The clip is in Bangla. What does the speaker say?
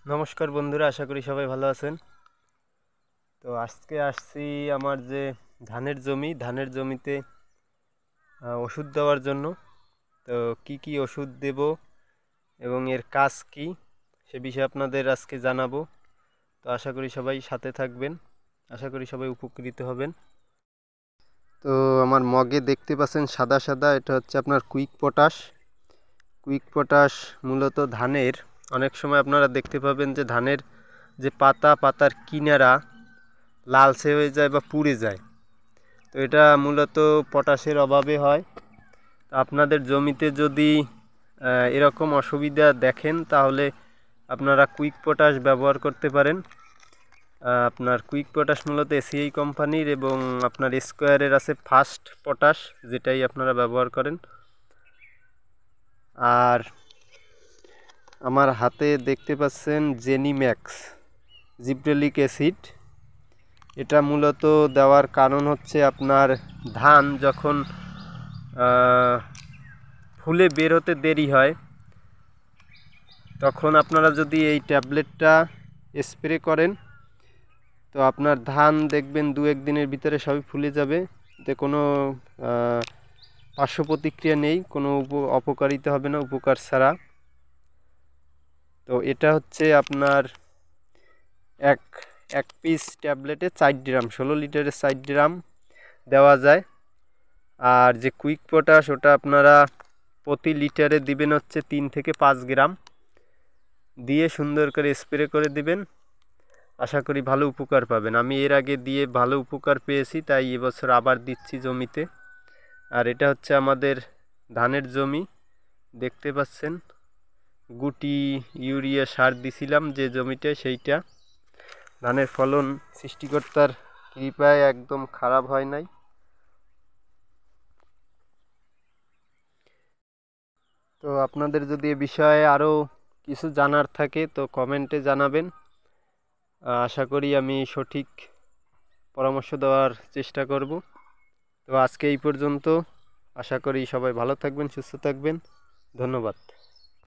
নমস্কার বন্ধুরা, আশা করি সবাই ভালো আছেন। তো আজকে আসছি আমার যে ধানের জমিতে ওষুধ দেওয়ার জন্য। তো কি ওষুধ দেব এবং এর কাজ কি সে বিষয়ে আপনাদের আজকে জানাবো। তো আশা করি সবাই সাথে থাকবেন, আশা করি সবাই উপকৃত হবেন। তো আমার মগে দেখতে পাচ্ছেন সাদা সাদা, এটা হচ্ছে আপনার কুইক পটাশ মূলত ধানের। অনেক সময় আপনারা দেখতে পাবেন যে ধানের যে পাতার কিনারা লালচে হয়ে যায় বা পুড়ে যায়। তো এটা মূলত পটাশের অভাবে হয়। আপনাদের জমিতে যদি এরকম অসুবিধা দেখেন তাহলে আপনারা কুইক পটাশ ব্যবহার করতে পারেন। আপনার কুইক পটাশ মূলত এসিআই কোম্পানির, এবং আপনার স্কোয়ারের আছে ফাস্ট পটাশ, যেটাই আপনারা ব্যবহার করেন। আর আমার হাতে দেখতে পাচ্ছেন জেনিম্যাক্স জিব্রেলিক অ্যাসিড। এটা মূলত দেওয়ার কারণ হচ্ছে আপনার ধান যখন ফুলে বের হতে দেরি হয়, তখন আপনারা যদি এই ট্যাবলেটটা স্প্রে করেন তো আপনার ধান দেখবেন 2-1 দিনের ভিতরে সবই ফুলে যাবে। এতে কোনো পার্শ্ব প্রতিক্রিয়া নেই, কোনো অপকারিতা হবে না, উপকার ছাড়া। তো এটা হচ্ছে আপনার এক পিস ট্যাবলেটে 4 গ্রাম, 16 লিটারের 4 গ্রাম দেওয়া যায়। আর যে কুইক পটাশ, ওটা আপনারা প্রতি লিটারে দিবেন হচ্ছে 3 থেকে 5 গ্রাম, দিয়ে সুন্দর করে স্প্রে করে দিবেন। আশা করি ভালো উপকার পাবেন। আমি এর আগে দিয়ে ভালো উপকার পেয়েছি, তাই এবছর আবার দিচ্ছি জমিতে। আর এটা হচ্ছে আমাদের ধানের জমি, দেখতে পাচ্ছেন গুটি ইউরিয়া সার দিছিলাম যে জমিটায়, সেইটা। ধানের ফলন সৃষ্টিকর্তার কৃপায় একদম খারাপ হয় নাই। তো আপনাদের যদি এ বিষয়ে আরও কিছু জানার থাকে তো কমেন্টে জানাবেন। আশা করি আমি সঠিক পরামর্শ দেওয়ার চেষ্টা করব। তো আজকে এই পর্যন্ত। আশা করি সবাই ভালো থাকবেন, সুস্থ থাকবেন। ধন্যবাদ।